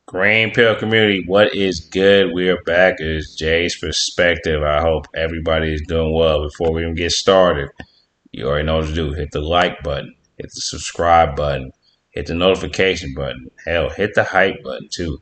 Green Pill community, what is good? We are back. It's Jay's perspective. I hope everybody is doing well. Before we even get started, you already know what to do. Hit the like button, hit the subscribe button, hit the notification button. Hell, hit the hype button too.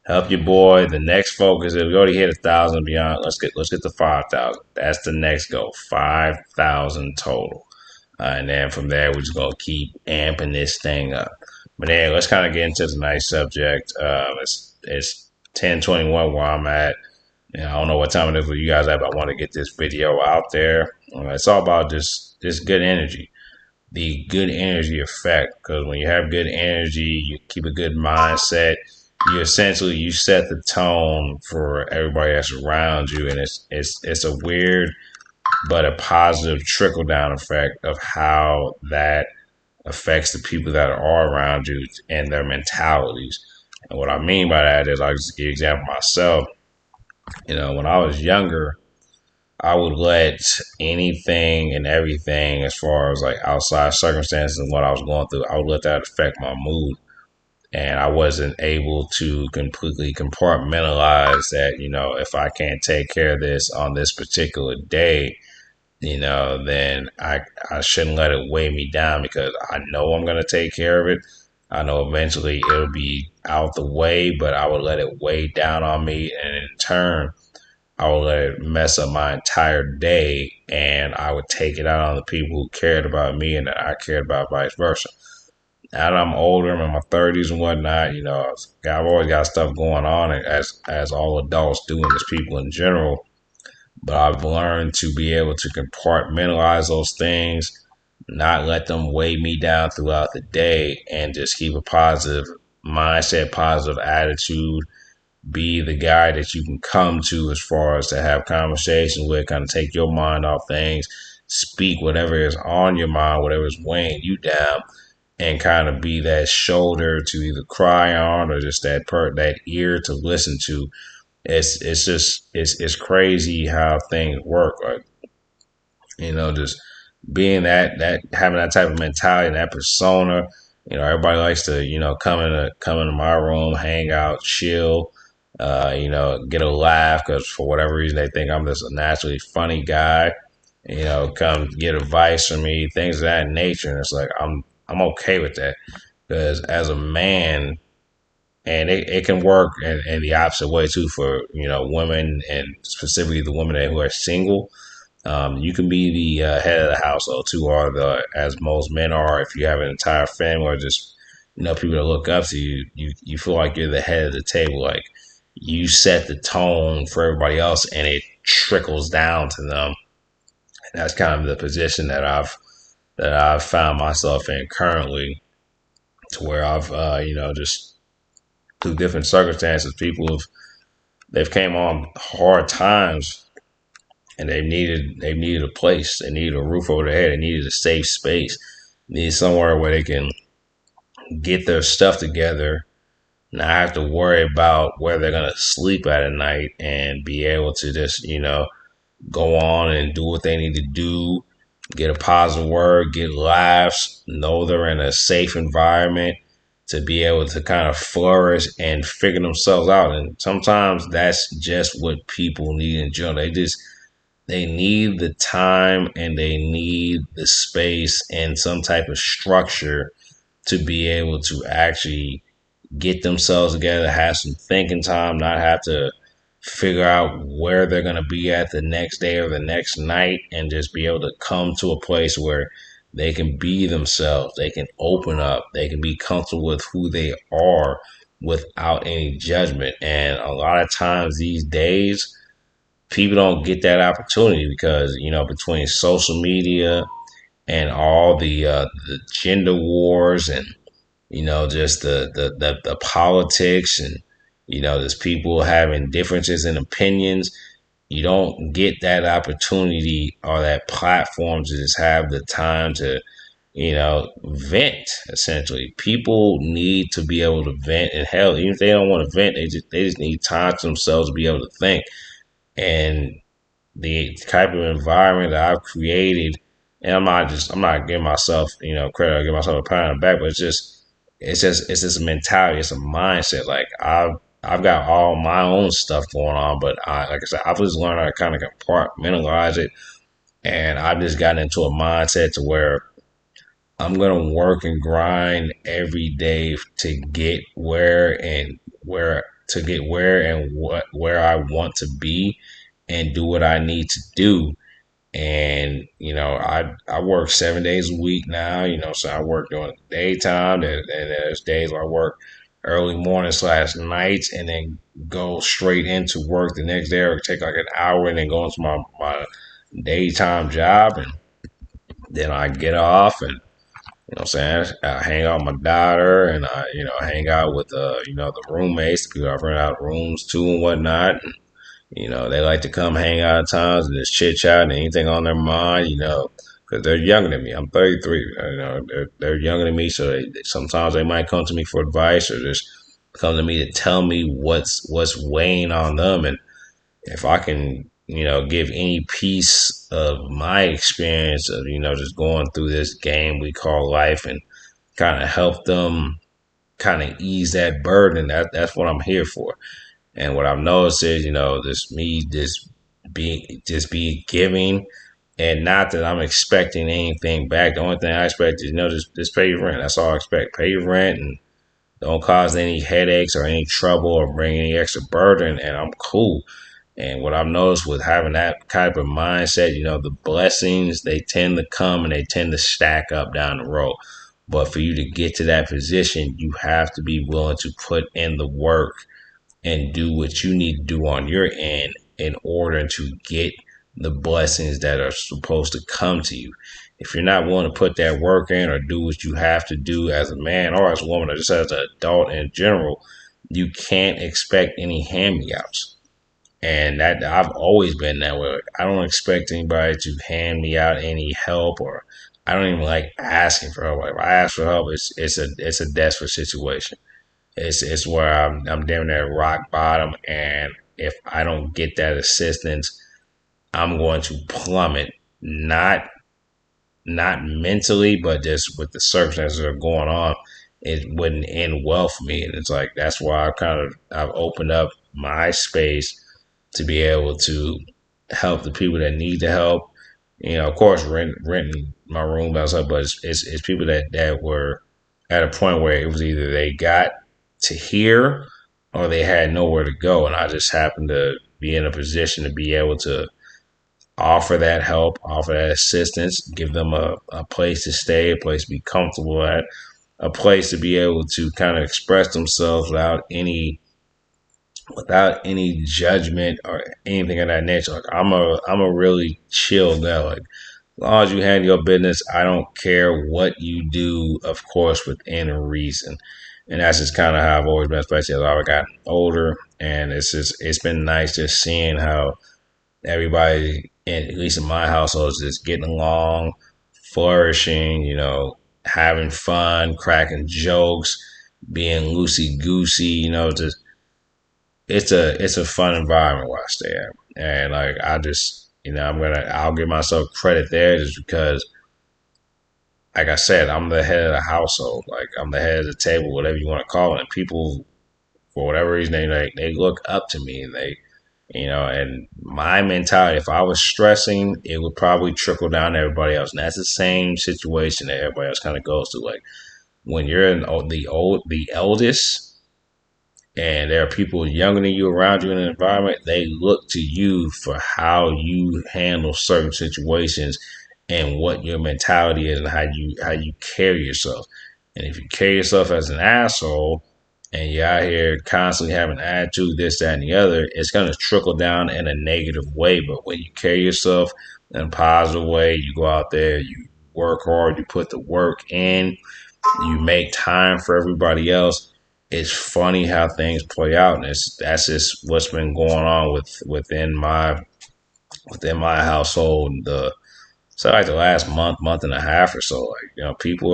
Help your boy. The next focus is we already hit 1,000 beyond. Let's get to 5,000. That's the next goal. 5,000 total. And then from there, we're just gonna keep amping this thing up. But then let's kind of get into tonight's subject. It's 10:21 where I'm at. I don't know what time it is for you guys at, but I want to get this video out there. It's all about just good energy, the good energy effect. Because when you have good energy, you keep a good mindset. You set the tone for everybody that's around you, and it's a weird but a positive trickle down effect of how that affects the people that are around you and their mentalities. And what I mean by that is, I'll just give you an example myself. When I was younger, I would let anything and everything, as far as like outside circumstances and what I was going through, I would let that affect my mood. And I wasn't able to completely compartmentalize that, if I can't take care of this on this particular day, then I shouldn't let it weigh me down because I know I'm going to take care of it. I know eventually it'll be out the way, but I would let it weigh down on me. And in turn, I would let it mess up my entire day. And I would take it out on the people who cared about me and that I cared about, vice versa. Now that I'm older, I'm in my 30s and whatnot, I've always got stuff going on as all adults do and as people in general. But I've learned to be able to compartmentalize those things, not let them weigh me down throughout the day, and just keep a positive mindset, positive attitude, be the guy that you can come to as far as to have conversations with, kind of take your mind off things, speak whatever is on your mind, whatever is weighing you down, and kind of be that shoulder to either cry on or just that ear to listen to. It's crazy how things work. Like, just being that having that type of mentality and that persona. Everybody likes to, come into my room, hang out, chill, get a laugh because for whatever reason they think I'm just a naturally funny guy. Come get advice from me, things of that nature. And it's like I'm okay with that because as a man, and it can work in the opposite way too for women, and specifically the women who are single. You can be the head of the household too, or as most men are. If you have an entire family or just people that look up to you, you feel like you're the head of the table. Like you set the tone for everybody else, and it trickles down to them. And that's kind of the position that I've found myself in currently, to where I've just through different circumstances, they've came on hard times, and they've needed a place, they needed a roof over their head, they needed a safe space, they needed somewhere where they can get their stuff together, not have to worry about where they're gonna sleep at night, and be able to just go on and do what they need to do, get a positive word, get laughs, know they're in a safe environment to be able to kind of flourish and figure themselves out. And sometimes that's just what people need in general. They need the time and they need the space and some type of structure to be able to actually get themselves together, have some thinking time, not have to figure out where they're going to be at the next day or the next night, and just be able to come to a place where they can be themselves, they can open up, they can be comfortable with who they are without any judgment. And a lot of times these days, people don't get that opportunity because, between social media and all the gender wars and just the politics, and there's people having differences in opinions. You don't get that opportunity or that platform to just have the time to vent. Essentially, people need to be able to vent, and hell, even if they don't want to vent, they just need time to themselves to be able to think. And the type of environment that I've created, and I'm not giving myself credit or giving myself a pat on the back, but it's just it's just a mentality, it's a mindset. Like I've got all my own stuff going on, but like I said, I've just learned how to kind of compartmentalize it, and I've just gotten into a mindset to where I'm gonna work and grind every day to get where and what where I want to be, and do what I need to do. And I work 7 days a week now. So I work during the daytime, and there's days where I work early morning slash nights, and then go straight into work the next day, or take like an hour and then go into my daytime job, and then I get off, and what I'm saying, I hang out with my daughter, and I hang out with the roommates, the people I rent out rooms to and whatnot. And, they like to come hang out at times and just chit chat and anything on their mind, because they're younger than me. I'm 33. They're younger than me, so sometimes they might come to me for advice, or just come to me to tell me what's weighing on them. And if I can, give any piece of my experience of, just going through this game we call life, and kind of help them kind of ease that burden, that's what I'm here for. And what I've noticed is, just me just be giving, and not that I'm expecting anything back. The only thing I expect is, just pay your rent. That's all I expect. Pay your rent, and don't cause any headaches or any trouble or bring any extra burden, and I'm cool. And what I've noticed with having that type of mindset, the blessings, they tend to come and they tend to stack up down the road. But for you to get to that position, you have to be willing to put in the work and do what you need to do on your end in order to get the blessings that are supposed to come to you. If you're not willing to put that work in, or do what you have to do as a man or as a woman, or just as an adult in general, you can't expect any hand-me-outs. And that I've always been that way. I don't expect anybody to hand me out any help, or I don't even like asking for help. If I ask for help, it's a desperate situation. It's where I'm damn near rock bottom, and if I don't get that assistance, I'm going to plummet. Not mentally, but just with the circumstances that are going on, it wouldn't end well for me. And it's like that's why I've opened up my space to be able to help the people that need the help. Of course, renting my room by myself, but it's people that were at a point where it was either they got to here or they had nowhere to go, and I just happened to be in a position to be able to offer that help, offer that assistance, give them a place to stay, a place to be comfortable at, a place to be able to kind of express themselves without any judgment or anything of that nature. Like I'm a really chill guy. Like as long as you handle your business, I don't care what you do, of course, within reason. And that's just kind of how I've always been, especially as I've gotten older. And it's been nice just seeing how everybody, at least in my household, is just getting along, flourishing, having fun, cracking jokes, being loosey goosey, just it's a fun environment where I stay at. And like I just I'll give myself credit there, just because like I said, I'm the head of the household. Like I'm the head of the table, whatever you want to call it. And people, for whatever reason, they look up to me, and and my mentality, if I was stressing, it would probably trickle down to everybody else. And that's the same situation that everybody else kind of goes through. Like when you're the eldest, and there are people younger than you around you in an environment, they look to you for how you handle certain situations, and what your mentality is, and how you carry yourself. And if you carry yourself as an asshole, and you're out here constantly having attitude, this, that, and the other, it's going to trickle down in a negative way. But when you carry yourself in a positive way, you go out there, you work hard, you put the work in, you make time for everybody else. It's funny how things play out, and that's just what's been going on within my household. Like the last month and a half or so. Like people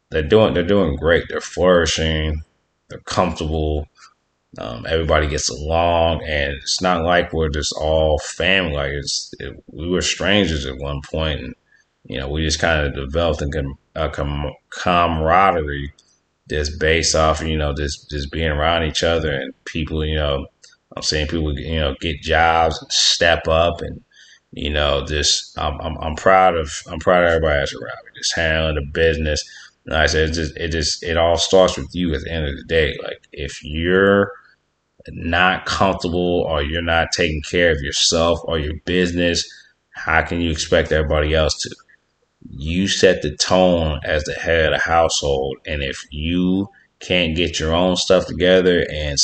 they're doing great. They're flourishing. They're comfortable. Everybody gets along, and it's not like we're just all family. Like we were strangers at one point, and we just kind of developed a camaraderie just based off, just being around each other and people, I'm saying people, get jobs and step up and, just I'm proud of everybody that's around me, just handling the business. And like I said, it all starts with you at the end of the day. Like if you're not comfortable or you're not taking care of yourself or your business, how can you expect everybody else to? You set the tone as the head of the household, and if you can't get your own stuff together and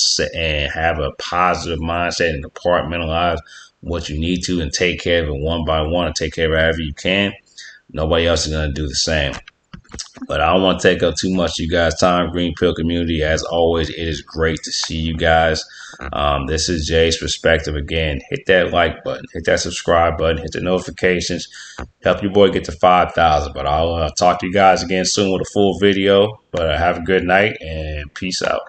have a positive mindset and compartmentalize what you need to and take care of it one by one and take care of it however you can, nobody else is going to do the same. But I don't want to take up too much of you guys' time. Green Pill community, as always, it is great to see you guys. This is Jay's perspective. Again, hit that like button, hit that subscribe button, hit the notifications. Help your boy get to 5,000. But I'll talk to you guys again soon with a full video. But have a good night and peace out.